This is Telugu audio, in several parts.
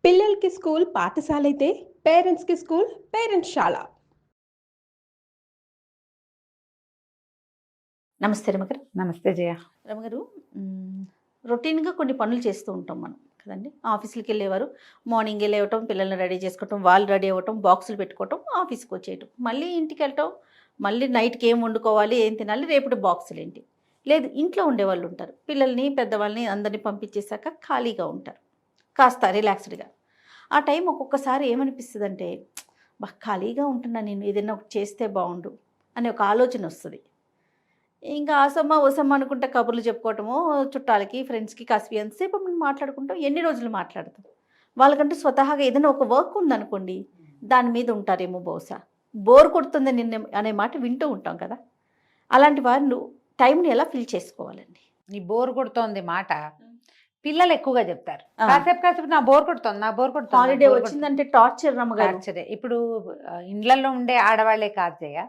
పిల్లలకి స్కూల్ పాఠశాలైతే పేరెంట్స్‌కి స్కూల్ పేరెంట్స్‌శాల. నమస్తే రమగారు. నమస్తే జయ. రమగారు, రొటీన్‌గా కొన్ని పనులు చేస్తూ ఉంటాం మనం కదండీ. ఆఫీస్‌లకి వెళ్ళేవారు మార్నింగే లేవటం, పిల్లల్ని రెడీ చేసుకోవటం, వాళ్ళు రెడీ అవ్వటం, బాక్సులు పెట్టుకోవటం, ఆఫీస్‌కి వచ్చేయటం, మళ్ళీ ఇంటికి వెళ్ళటం, మళ్ళీ నైట్‌కి ఏం వండుకోవాలి, ఏం తినాలి, రేపటి బాక్సులు ఏంటి. లేదు, ఇంట్లో ఉండేవాళ్ళు ఉంటారు, పిల్లల్ని పెద్దవాళ్ళని అందరినీ పంపించేశాక ఖాళీగా ఉంటారు, కాస్త రిలాక్స్డ్గా. ఆ టైం ఒక్కొక్కసారి ఏమనిపిస్తుందంటే, ఖాళీగా ఉంటున్నా, నేను ఏదైనా ఒకటి చేస్తే బాగుండు అనే ఒక ఆలోచన వస్తుంది. ఇంకా ఆసమ్మ ఓసమ్మ అనుకుంటే కబుర్లు చెప్పుకోవటము, చుట్టాలకి ఫ్రెండ్స్కి కాస్త ఎంతసేపు మనం మాట్లాడుకుంటాం, ఎన్ని రోజులు మాట్లాడతాం. వాళ్ళకంటూ స్వతహాగా ఏదైనా ఒక వర్క్ ఉందనుకోండి, దాని మీద ఉంటారేమో బహుశా. బోర్ కొడుతుంది నిన్న అనే మాట వింటూ ఉంటాం కదా. అలాంటి వాళ్ళు టైంని ఎలా ఫిల్ చేసుకోవాలండి? నీ బోర్ కొడుతోంది మాట పిల్లలు ఎక్కువగా చెప్తారు. కాసేపు నా బోర్ కొడుతోంది. హాలిడే వచ్చిందంటే టార్చర్ రమ్మగారు. టార్చరే. ఇప్పుడు ఇండ్లలో ఉండే ఆడవాళ్లే కాదు జయ,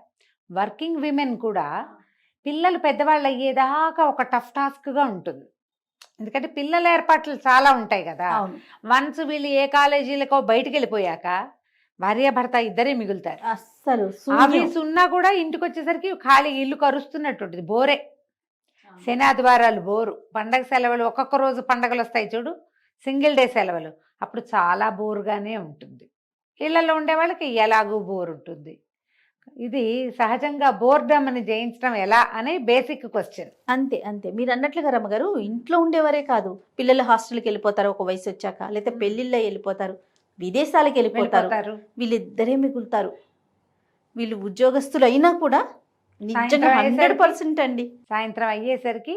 వర్కింగ్ విమెన్ కూడా పిల్లలు పెద్దవాళ్ళు అయ్యేదాకా ఒక టఫ్ టాస్క్గా ఉంటుంది. ఎందుకంటే పిల్లల ఏర్పాట్లు చాలా ఉంటాయి కదా. వన్స్ వీళ్ళు ఏ కాలేజీలకో బయటికి వెళ్ళిపోయాక భార్య భర్త ఇద్దరే మిగులుతారు. అస్సలు ఆఫీస్ ఉన్నా కూడా ఇంటికి వచ్చేసరికి ఖాళీ ఇల్లు కరుస్తున్నట్టుంటుంది. బోరే. శనాదివారాలు బోరు, పండగ సెలవులు ఒక్కొక్క రోజు పండగలు వస్తాయి చూడు, సింగిల్ డే సెలవులు, అప్పుడు చాలా బోరుగానే ఉంటుంది. ఇళ్లలో ఉండే వాళ్ళకి ఎలాగూ బోర్ ఉంటుంది. ఇది సహజంగా బోర్డమ్ని జయించడం ఎలా అనే బేసిక్ క్వశ్చన్. అంతే అంతే, మీరు అన్నట్లుగా రమ్మగారు, ఇంట్లో ఉండేవారే కాదు, పిల్లలు హాస్టల్కి వెళ్ళిపోతారు ఒక వయసు వచ్చాక, లేకపోతే పెళ్ళిళ్ళ వెళ్ళిపోతారు, విదేశాలకు వెళ్ళిపోతారు, వీళ్ళిద్దరే మిగులుతారు. వీళ్ళు ఉద్యోగస్తులు అయినా కూడా నిజంగా 100% అండి. సాయంత్రం అయ్యేసరికి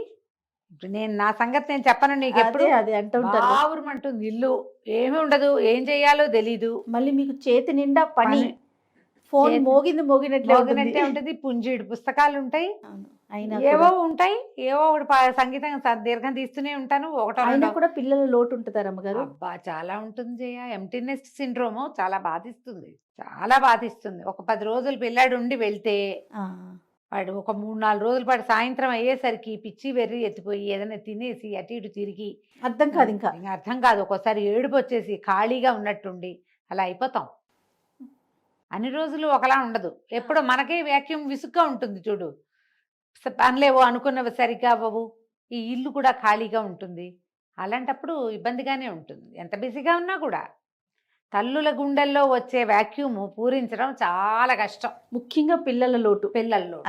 నేను నా సంగతి నేను చెప్పను నీకు, ఎప్పుడు అది అంటూ ఉంటారు, ఆవురమంటుంది ఇల్లు, ఏమి ఉండదు, ఏం చేయాలో తెలీదు. మళ్ళీ మీకు చేతి నిండా పని, ఫోన్ మోగినట్లే ఉంటుంది, పుంజీడు పుస్తకాలు ఉంటాయి, ఏవో ఉంటాయి, ఏవో ఒకటి సంగీతం దీర్ఘం తీస్తూనే ఉంటాను. అయినా కూడా పిల్లల లోటు ఉంటుందా రమ్మగారు? అబ్బా చాలా ఉంటుంది జయ. ఎంప్టీనెస్ సిండ్రోమ్ చాలా బాధిస్తుంది, చాలా బాధిస్తుంది. ఒక 10 రోజులు పిల్లాడు ఉండి వెళ్తే వాడు ఒక 3-4 రోజుల పాటు సాయంత్రం అయ్యేసరికి పిచ్చి వెర్రి ఎత్తిపోయి ఏదైనా తినేసి అటు ఇటు తిరిగి అర్థం కాదు, ఇంకా అర్థం కాదు. ఒక్కోసారి ఏడుపు వచ్చేసి ఖాళీగా ఉన్నట్టుండి అలా అయిపోతాం. అన్ని రోజులు ఒకలా ఉండదు. ఎప్పుడో మనకే వ్యాక్యూమ్ విసుగ్గా ఉంటుంది చూడు, పనిలేవో అనుకున్నవి సరిగ్గా అవ్వవు, ఈ ఇల్లు కూడా ఖాళీగా ఉంటుంది. అలాంటప్పుడు ఇబ్బందిగానే ఉంటుంది, ఎంత బిజీగా ఉన్నా కూడా. తల్లుల గుండెల్లో వచ్చే వ్యాక్యూమ్ పూరించడం చాలా కష్టం, ముఖ్యంగా పిల్లల లోటు.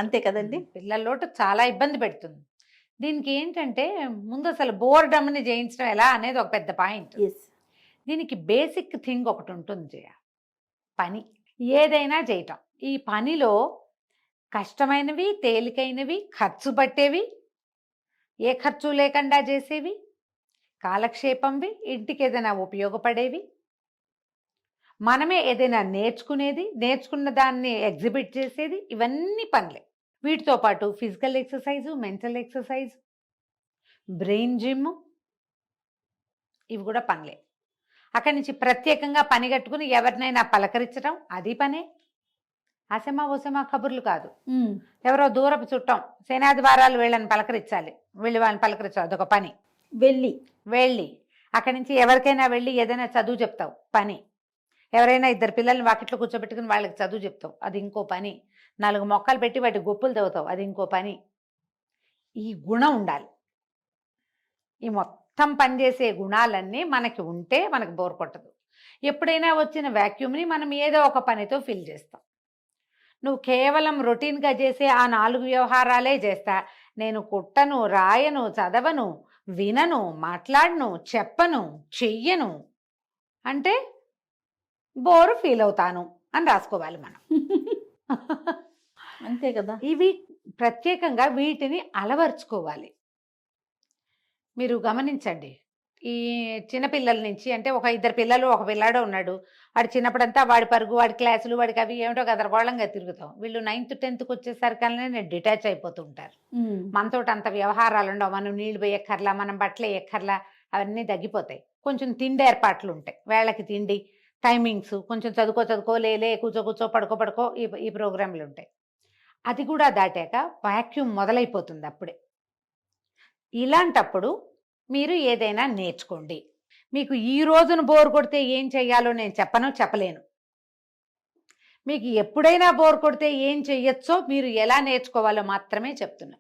అంతే కదండి, పిల్లల లోటు చాలా ఇబ్బంది పెడుతుంది. దీనికి ఏంటంటే ముందు అసలు బోర్డమ్ని జయించడం ఎలా అనేది ఒక పెద్ద పాయింట్. దీనికి బేసిక్ థింగ్ ఒకటి ఉంటుంది జయ, పని ఏదైనా చేయటం. ఈ పనిలో కష్టమైనవి, తేలికైనవి, ఖర్చు పట్టేవి, ఏ ఖర్చు లేకుండా చేసేవి, కాలక్షేపంవి, ఇంటికి ఏదైనా ఉపయోగపడేవి, మనమే ఏదైనా నేర్చుకునేది, నేర్చుకున్న దాన్ని ఎగ్జిబిట్ చేసేది, ఇవన్నీ పనులే. వీటితో పాటు physical exercise, mental exercise, brain gym, ఇవి కూడా పనులే. అక్కడి నుంచి ప్రత్యేకంగా పని కట్టుకుని ఎవరినైనా పలకరించడం, అది పనే. అసమా ఓసమా కబుర్లు కాదు. ఎవరో దూరపు చుట్టం సేనాదివారాలు వీళ్ళని పలకరించాలి, వెళ్ళి వాళ్ళని పలకరించాలి, అదొక పని. వెళ్ళి అక్కడి నుంచి ఎవరికైనా వెళ్ళి ఏదైనా చదువు చెప్తావు, పని. ఎవరైనా 2 పిల్లల్ని వాకిట్లో కూర్చోబెట్టుకుని వాళ్ళకి చదువు చెప్తావు, అది ఇంకో పని. 4 మొక్కలు పెట్టి వాటి గొప్పులు తవ్వుతావు, అది ఇంకో పని. ఈ గుణం ఉండాలి. ఈ మొత్తం పనిచేసే గుణాలన్నీ మనకి ఉంటే మనకు బోర్ కొట్టదు. ఎప్పుడైనా వచ్చిన వ్యాక్యూమ్ని మనం ఏదో ఒక పనితో ఫిల్ చేస్తాం. నువ్వు కేవలం రొటీన్గా చేసే ఆ 4 వ్యవహారాలే చేస్తా, నేను కుట్టను, రాయను, చదవను, వినను, మాట్లాడను, చెప్పను, చెయ్యను అంటే బోరు ఫీల్ అవుతాను అని రాసుకోవాలి మనం. అంతే కదా. ఇవి ప్రత్యేకంగా వీటిని అలవర్చుకోవాలి. మీరు గమనించండి, ఈ చిన్నపిల్లల నుంచి, అంటే ఒక 2 పిల్లలు ఒక పిల్లాడో ఉన్నాడు, వాడు చిన్నప్పుడంతా వాడి పరుగు, వాడి క్లాసులు, వాడికి అవి ఏమిటో గదరగోళంగా తిరుగుతాం. వీళ్ళు 9th 10th వచ్చేసరికల్నే నేను డిటాచ్ అయిపోతూ ఉంటారు. మనతో అంత వ్యవహారాలు ఉండవు, మనం నీళ్ళు వేయక్కర్లా, మనం బట్టలు వేయక్కర్లా, అవన్నీ తగ్గిపోతాయి. కొంచెం తిండి ఏర్పాట్లు ఉంటాయి, వేళకి తిండి, టైమింగ్స్, కొంచెం చదువుకో లేలే, కూర్చో పడుకో ఈ ప్రోగ్రాంలు ఉంటాయి. అది కూడా దాటాక వాక్యూమ్ మొదలైపోతుంది అప్పుడే. ఇలాంటప్పుడు మీరు ఏదైనా నేర్చుకోండి. మీకు ఈ రోజున బోర్ కొడితే ఏం చెయ్యాలో నేను చెప్పలేను. మీకు ఎప్పుడైనా బోర్ కొడితే ఏం చెయ్యొచ్చో మీరు ఎలా నేర్చుకోవాలో మాత్రమే చెప్తున్నా.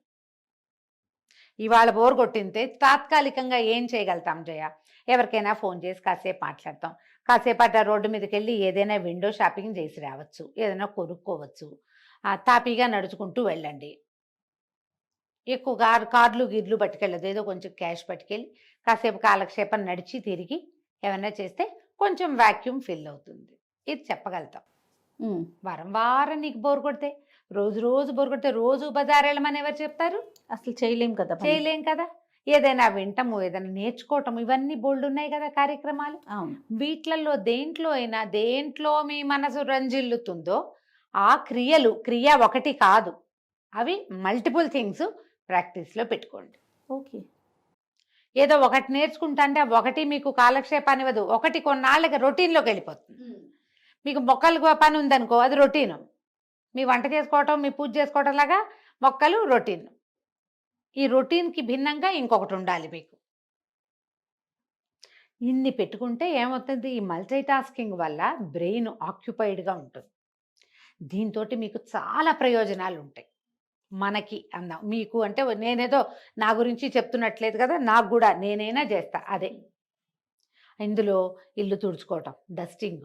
ఇవాళ బోర్ కొట్టింటే తాత్కాలికంగా ఏం చేయగలుగుతాం జయ? ఎవరికైనా ఫోన్ చేసి కాసేపు మాట్లాడతాం, కాసేపు అట్లా రోడ్డు మీదకి వెళ్ళి ఏదైనా విండో షాపింగ్ చేసి రావచ్చు, ఏదైనా కొనుక్కోవచ్చు, తాపీగా నడుచుకుంటూ వెళ్ళండి. ఎక్కువ కార్లు గిర్లు పట్టుకెళ్ళదు, ఏదో కొంచెం క్యాష్ పట్టుకెళ్ళి కాసేపు కాలక్షేపం నడిచి తిరిగి ఏమైనా చేస్తే కొంచెం వాక్యూమ్ ఫిల్ అవుతుంది. ఇది చెప్పగలుగుతాం. వారం నీకు బోర్ కొడితే, రోజు బోర్ కొడితే రోజు బజార్ వెళ్ళమని ఎవరు చెప్తారు? అసలు చేయలేం కదా. చేయలేం కదా. ఏదైనా వింటము, ఏదైనా నేర్చుకోవటం, ఇవన్నీ బోల్డ్ ఉన్నాయి కదా కార్యక్రమాలు. వీటిలలో దేంట్లో మీ మనసు రంజిల్లుతుందో ఆ క్రియ ఒకటి కాదు, అవి మల్టిపుల్ థింగ్స్ ప్రాక్టీస్లో పెట్టుకోండి. ఓకే. ఏదో ఒకటి నేర్చుకుంటా అంటే ఒకటి మీకు కాలక్షేపాన్ని ఇవ్వదు, ఒకటి కొన్నాళ్ళకి రొటీన్లోకి వెళ్ళిపోతుంది. మీకు మొక్కలు పని ఉందనుకో, అది రొటీను. మీ వంట చేసుకోవటం, మీ పూజ చేసుకోవటం లాగా మొక్కలు రొటీన్. ఈ రొటీన్కి భిన్నంగా ఇంకొకటి ఉండాలి మీకు. ఇన్ని పెట్టుకుంటే ఏమవుతుంది, ఈ మల్టీ టాస్కింగ్ వల్ల బ్రెయిన్ ఆక్యుపైడ్గా ఉంటుంది. దీంతో మీకు చాలా ప్రయోజనాలు ఉంటాయి. మనకి మీకు అంటే నేనేదో నా గురించి చెప్తున్నట్లేదు కదా, నాకు కూడా నేనైనా చేస్తా అదే. ఇందులో ఇల్లు తుడుచుకోవటం, డస్టింగ్,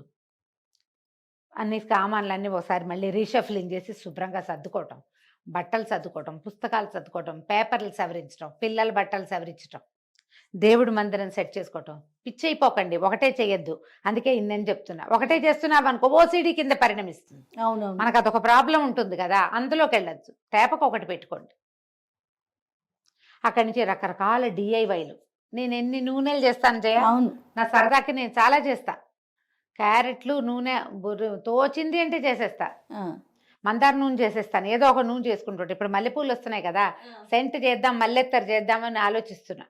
అన్ని సామాన్లన్నీ ఒకసారి మళ్ళీ రీషఫ్లింగ్ చేసి శుభ్రంగా సర్దుకోవటం, బట్టలు సర్దుకోవటం, పుస్తకాలు సర్దుకోవటం, పేపర్లు సవరించడం, పిల్లల బట్టలు సవరించడం, దేవుడి మందిరం సెట్ చేసుకోవటం. పిచ్చైపోకండి, ఒకటే చేయొద్దు. అందుకే ఇన్నని చెప్తున్నా. ఒకటే చేస్తున్నావు అనుకో ఓసిడి కింద పరిణమిస్తుంది. అవును, మనకు అదొక ప్రాబ్లం ఉంటుంది కదా, అందులోకి వెళ్ళొచ్చు. తేపకు ఒకటి పెట్టుకోండి. అక్కడి నుంచి రకరకాల డిఐవైలు. నేను ఎన్ని నూనెలు చేస్తాను జయ, నా సరదాకి నేను చాలా చేస్తా. క్యారెట్లు నూనె తోచింది అంటే చేసేస్తా. మందార నూనె చేసేస్తాను, ఏదో ఒక నూనె చేసుకుంటుంటే. ఇప్పుడు మల్లెపూలు వస్తున్నాయి కదా, సెంట్ చేద్దాం, మల్లెత్తరు చేద్దామని ఆలోచిస్తున్నా.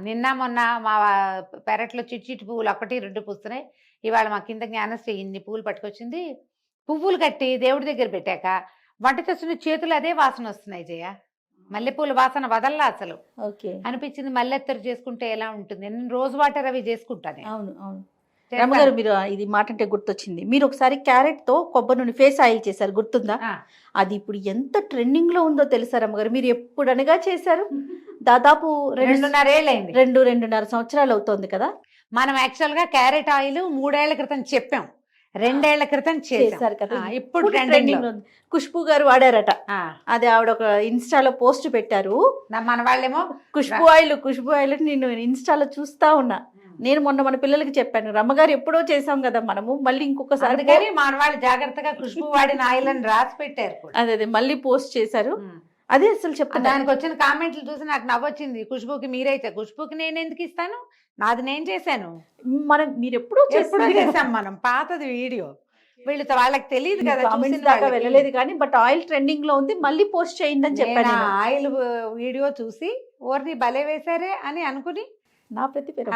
నిన్న మొన్న మా పెరట్లో చిట్టి పువ్వులు 1-2 పూస్తున్నాయి. ఇవాళ మా కింద జ్ఞానశ్రీ ఇన్ని పువ్వులు పట్టుకొచ్చింది. పువ్వులు కట్టి దేవుడి దగ్గర పెట్టాక వంట చేస్తున్న చేతులు అదే వాసన వస్తున్నాయి జయ. మల్లెపూల వాసన వదల్లా అసలు. అనిపించింది మల్లెత్తరు చేసుకుంటే ఎలా ఉంటుంది. నేను రోజు వాటర్ అవి చేసుకుంటాను. అవును అవును రమ్మగారు, మీరు ఇది మాట అంటే గుర్తొచ్చింది. మీరు ఒకసారి క్యారెట్ తో కొబ్బరి నూనె ఫేస్ ఆయిల్ చేశారు, గుర్తుందా? అది ఇప్పుడు ఎంత ట్రెండింగ్ లో ఉందో తెలుసా రమ్మగారు? మీరు ఎప్పుడనగా చేశారు? దాదాపు 2.5 సంవత్సరాలు అవుతోంది కదా. మనం యాక్చువల్ గా క్యారెట్ ఆయిల్ 3 ఏళ్ల క్రితం చెప్పాం, 2 ఏళ్ల క్రితం చేశారు కదా. ఇప్పుడు ట్రెండింగ్ ఉంది. ఖుష్బూ గారు వాడారట, అది ఆవిడ ఒక ఇన్స్టాలో పోస్ట్ పెట్టారు. మన వాళ్ళేమో ఖుష్బూ ఆయిల్ నేను ఇన్స్టాలో చూస్తా ఉన్నా. నేను మొన్న మన పిల్లలకి చెప్పాను, రమ్మగారు ఎప్పుడో చేసాం కదా మనము, మళ్ళీ ఇంకొకసారి మన వాళ్ళు జాగ్రత్తగా ఖుష్బూ వాడిన ఆయిల్ అని రాసి పెట్టారు. అదే మళ్ళీ పోస్ట్ చేశారు. అదే అసలు చెప్తాను, దానికి వచ్చిన కామెంట్లు చూసి నాకు నవ్వొచ్చింది. ఖుష్బూకి మీరైతే, ఖుష్బూకి నేను ఎందుకు ఇస్తాను, నాది నేను చేశాను. మీరు ఎప్పుడో చేసాం మనం, పాతది వీడియో. వీళ్ళతో వాళ్ళకి తెలియదు కదా, వెళ్ళలేదు కానీ. బట్ ఆయిల్ ట్రెండింగ్ లో ఉంది, మళ్ళీ పోస్ట్ చేయండి అని చెప్పాను. ఆయిల్ వీడియో చూసి ఓర్ని భలే వేశారే అని అనుకుని నా ప్రతి పేరు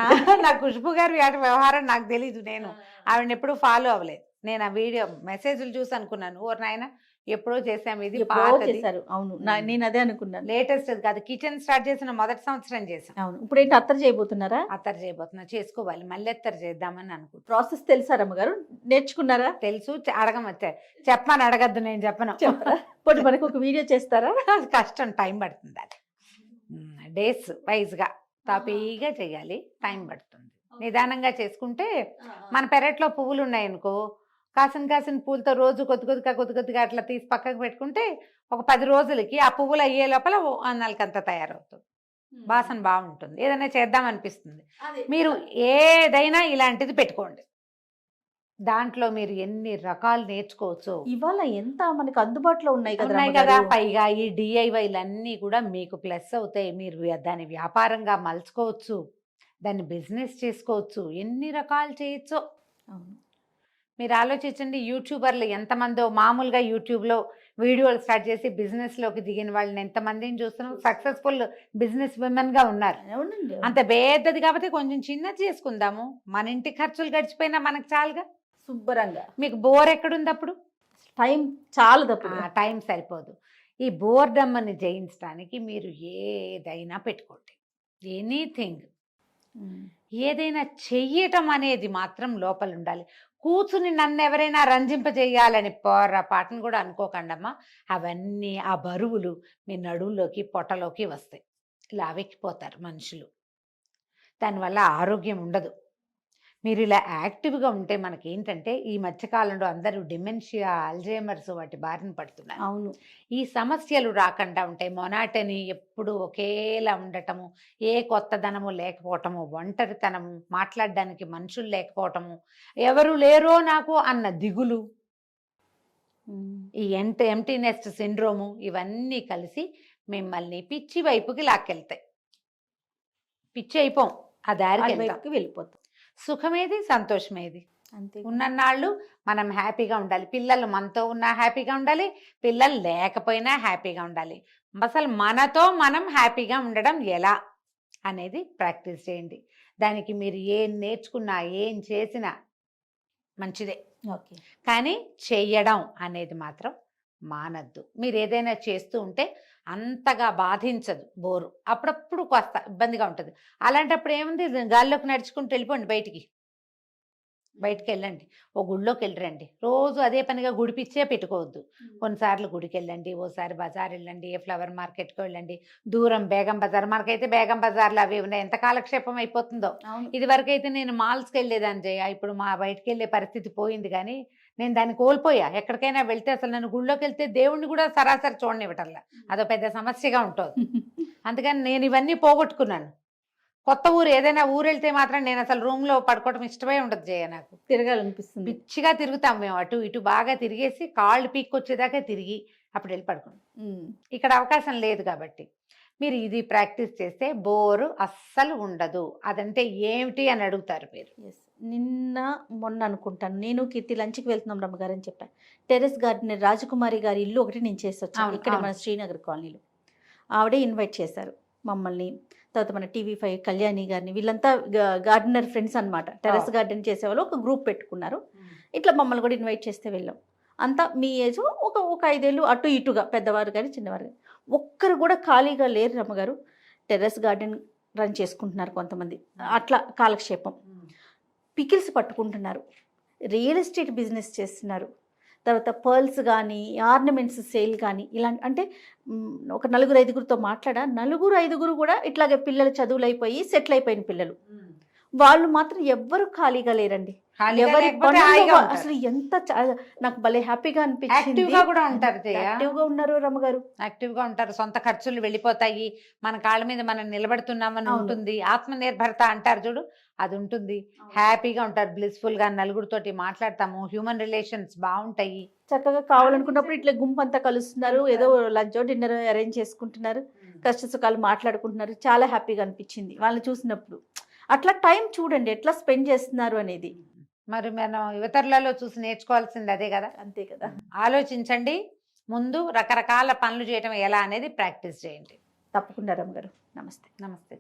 నా ఖుష్బూ గారు వ్యవహారం నాకు తెలీదు. నేను ఆవిడని ఎప్పుడు ఫాలో అవ్వలేదు. నేను ఆ వీడియో మెసేజ్లు చూసి అనుకున్నాను, ఓర్ నాయన ఎప్పుడో చేసాము, ఇది చేశారు. అవును, నేను అదే అనుకున్నాను. లేటెస్ట్ కాదు, కిచెన్ స్టార్ట్ చేసిన మొదటి సంవత్సరం చేసాం. అవును, ఇప్పుడు ఏంటి అత్తరు చేయబోతున్నారా? అత్తరు చేయబోతున్నా, చేసుకోవాలి, మళ్ళీ అత్తరు చేద్దామని అనుకుంటున్నా. ప్రాసెస్ తెలుసా రమ్మగారు? నేర్చుకున్నారా? తెలుసు, అడగమచ్చా, చెప్పమని అడగద్దు, నేను చెప్పను. ఇప్పుడు మనకు ఒక వీడియో చేస్తారా? కష్టం, టైం పడుతుంది. అది డేస్ వైజ్గా తాపీగా చేయాలి, టైం పడుతుంది. నిదానంగా చేసుకుంటే, మన పెరట్లో పువ్వులు ఉన్నాయనుకో, కాసిన పూలతో రోజు కొద్దిగా అట్లా తీసి పక్కకు పెట్టుకుంటే ఒక 10 రోజులకి ఆ పువ్వులు అయ్యే లోపల అన్నాలకంతా తయారవుతుంది. వాసన బాగుంటుంది, ఏదైనా చేద్దాం అనిపిస్తుంది. మీరు ఏదైనా ఇలాంటిది పెట్టుకోండి, దాంట్లో మీరు ఎన్ని రకాలు నేర్చుకోవచ్చు. ఇవాళ ఎంత మనకు అందుబాటులో ఉన్నాయి కదా. పైగా ఈ డిఐవైలు అన్నీ కూడా మీకు ప్లస్ అవుతాయి. మీరు దాన్ని వ్యాపారంగా మలుచుకోవచ్చు, దాన్ని బిజినెస్ చేసుకోవచ్చు, ఎన్ని రకాలు చేయొచ్చో. మీరు ఆలోచించండి, యూట్యూబర్లు ఎంతమందో, మామూలుగా యూట్యూబ్లో వీడియోలు స్టార్ట్ చేసి బిజినెస్లోకి దిగిన వాళ్ళని ఎంతమందిని చూస్తున్నాం. సక్సెస్ఫుల్ బిజినెస్ విమెన్గా ఉన్నారు. అంత పెద్దది కాబట్టి కొంచెం చిన్నది చేసుకుందాము, మన ఇంటి ఖర్చులు గడిచిపోయినా మనకు చాలుగా, శుభ్రంగా. మీకు బోర్ ఎక్కడుంది అప్పుడు? టైం చాలదు, టైం సరిపోదు. ఈ బోర్డమ్మని జయించడానికి మీరు ఏదైనా పెట్టుకోండి, ఎనీథింగ్. ఏదైనా చెయ్యటం అనేది మాత్రం లోపల ఉండాలి. కూర్చుని నన్ను ఎవరైనా రంజింపజేయాలని పాటను కూడా అనుకోకండమ్మా. అవన్నీ ఆ బరువులు మీ నడువులోకి పొట్టలోకి వస్తాయి. లావెక్కిపోతారు మనుషులు. దానివల్ల ఆరోగ్యం ఉండదు. మీరు ఇలా యాక్టివ్గా ఉంటే మనకేంటంటే ఈ మధ్యకాలంలో అందరూ డిమెన్షియా, అల్జైమర్స్ వాటి బారిన పడుతున్నారు. అవును. ఈ సమస్యలు రాకుండా ఉంటాయి. మొనాటని ఎప్పుడు ఒకేలా ఉండటము, ఏ కొత్తదనము లేకపోవటము, ఒంటరితనము, మాట్లాడడానికి మనుషులు లేకపోవటము, ఎవరు లేరో నాకు అన్న దిగులు, ఈ ఎంటీ నెస్ట్ సిండ్రోము, ఇవన్నీ కలిసి మిమ్మల్ని పిచ్చి వైపుకి లాక్కెళ్తాయి. పిచ్చి అయిపోం, ఆ దారికి వెళ్ళిపోతాం. సుఖమేది, సంతోషమేది. అంతే. ఉన్నన్నాళ్ళు మనం హ్యాపీగా ఉండాలి. పిల్లలు మనతో ఉన్నా హ్యాపీగా ఉండాలి, పిల్లలు లేకపోయినా హ్యాపీగా ఉండాలి. అసలు మనతో మనం హ్యాపీగా ఉండడం ఎలా అనేది ప్రాక్టీస్ చేయండి. దానికి మీరు ఏం నేర్చుకున్నా, ఏం చేసినా మంచిదే. ఓకే. కానీ చెయ్యడం అనేది మాత్రం మానద్దు. మీరు ఏదైనా చేస్తూ ఉంటే అంతగా బాధించదు, బోరు. అప్పుడప్పుడు కాస్త ఇబ్బందిగా ఉంటుంది. అలాంటప్పుడు ఏముంది, గాల్లోకి నడుచుకుంటూ వెళ్ళిపోండి, బయటికి వెళ్ళండి, ఓ గుడిలోకి వెళ్ళరండి. రోజు అదే పనిగా గుడి పిచ్చే పెట్టుకోవద్దు. కొన్నిసార్లు గుడికి వెళ్ళండి, ఓసారి బజార్ వెళ్ళండి, ఫ్లవర్ మార్కెట్కి వెళ్ళండి. దూరం బేగం బజార్, మనకైతే బేగం బజార్లు అవి ఉన్నాయి, ఎంత కాలక్షేపం అయిపోతుందో. ఇది వరకైతే నేను మాల్స్కి వెళ్ళేదాన్ని జయ, ఇప్పుడు మా బయటికి వెళ్ళే పరిస్థితి పోయింది. కానీ నేను దాన్ని కోల్పోయా. ఎక్కడికైనా వెళ్తే అసలు నన్ను గుళ్ళోకి వెళ్తే దేవుణ్ణి కూడా సరాసరి చూడనివ్వటంలా, అదో పెద్ద సమస్యగా ఉంటుంది. అందుకని నేను ఇవన్నీ పోగొట్టుకున్నాను. కొత్త ఊరు, ఏదైనా ఊరు వెళ్తే మాత్రం నేను అసలు రూమ్లో పడుకోవడం ఇష్టమే ఉండదు జయ. నాకు తిరగాలనిపిస్తుంది. పిచ్చిగా తిరుగుతాం మేము, అటు ఇటు బాగా తిరిగేసి కాళ్ళు పీక్కొచ్చేదాకా తిరిగి అప్పుడు వెళ్ళి పడుకున్నాం. ఇక్కడ అవకాశం లేదు కాబట్టి మీరు ఇది ప్రాక్టీస్ చేస్తే బోరు అస్సలు ఉండదు. అదంటే ఏమిటి అని అడుగుతారు మీరు. నిన్న మొన్న అనుకుంటాను, నేను కీర్తి లంచ్కి వెళ్తున్నాం రమ్మగారు అని చెప్పాను. టెర్రస్ గార్డెనర్ రాజకుమారి గారి ఇల్లు ఒకటి నేను చేసి వచ్చాను, ఇక్కడ మన శ్రీనగర్ కాలనీలో. ఆవిడే ఇన్వైట్ చేశారు మమ్మల్ని, తర్వాత మన TV5 కళ్యాణి గారిని, వీళ్ళంతా గార్డెనర్ ఫ్రెండ్స్ అనమాట. టెర్రస్ గార్డెన్ చేసేవాళ్ళు ఒక గ్రూప్ పెట్టుకున్నారు. ఇట్లా మమ్మల్ని కూడా ఇన్వైట్ చేస్తే వెళ్ళాం. అంతా మీ ఏజ్, ఒక 5 ఏళ్ళు అటు ఇటుగా, పెద్దవారు కానీ చిన్నవారు కానీ. ఒక్కరు కూడా ఖాళీగా లేరు రమ్మగారు. టెర్రస్ గార్డెన్ రన్ చేసుకుంటున్నారు కొంతమంది, అట్లా కాలక్షేపం. పికిల్స్ పట్టుకుంటున్నారు, రియల్ ఎస్టేట్ బిజినెస్ చేస్తున్నారు, తర్వాత పర్ల్స్ కానీ ఆర్నమెంట్స్ సేల్ కానీ ఇలాంటి. అంటే ఒక 4-5గురితో మాట్లాడా, 4-5 కూడా ఇట్లాగే పిల్లలు చదువులు అయిపోయి సెటిల్ అయిపోయిన పిల్లలు. వాళ్ళు మాత్రం ఎవ్వరు ఖాళీగా లేరండి. ఎవరి అసలు ఎంత నాకు భలే హ్యాపీగా అనిపించింది. యాక్టివ్గా ఉన్నారు రమ్మగారు, యాక్టివ్గా ఉంటారు. సొంత ఖర్చులు వెళ్ళిపోతాయి, మన కాళ్ళ మీద మనం నిలబడుతున్నామని ఉంటుంది. ఆత్మనిర్భరత అంటారు చూడు, అది ఉంటుంది. హ్యాపీగా ఉంటారు, బ్లిస్ఫుల్ గా, నలుగురితోటి మాట్లాడతాము, హ్యూమన్ రిలేషన్స్ బాగుంటాయి. చక్కగా కావాలనుకున్నప్పుడు ఇట్లా గుంపు అంతా కలుస్తున్నారు, ఏదో లంచ్ డిన్నర్ అరేంజ్ చేసుకుంటున్నారు, కష్ట సుఖాలు మాట్లాడుకుంటున్నారు. చాలా హ్యాపీగా అనిపించింది వాళ్ళని చూసినప్పుడు. అట్లా టైం చూడండి ఎట్లా స్పెండ్ చేస్తున్నారు అనేది. మరి మనం యువతరులలో చూసి నేర్చుకోవాల్సింది అదే కదా. అంతే కదా. ఆలోచించండి, ముందు రకరకాల పనులు చేయటం ఎలా అనేది ప్రాక్టీస్ చేయండి. తప్పకుండా రమ్మగారు. నమస్తే. నమస్తే.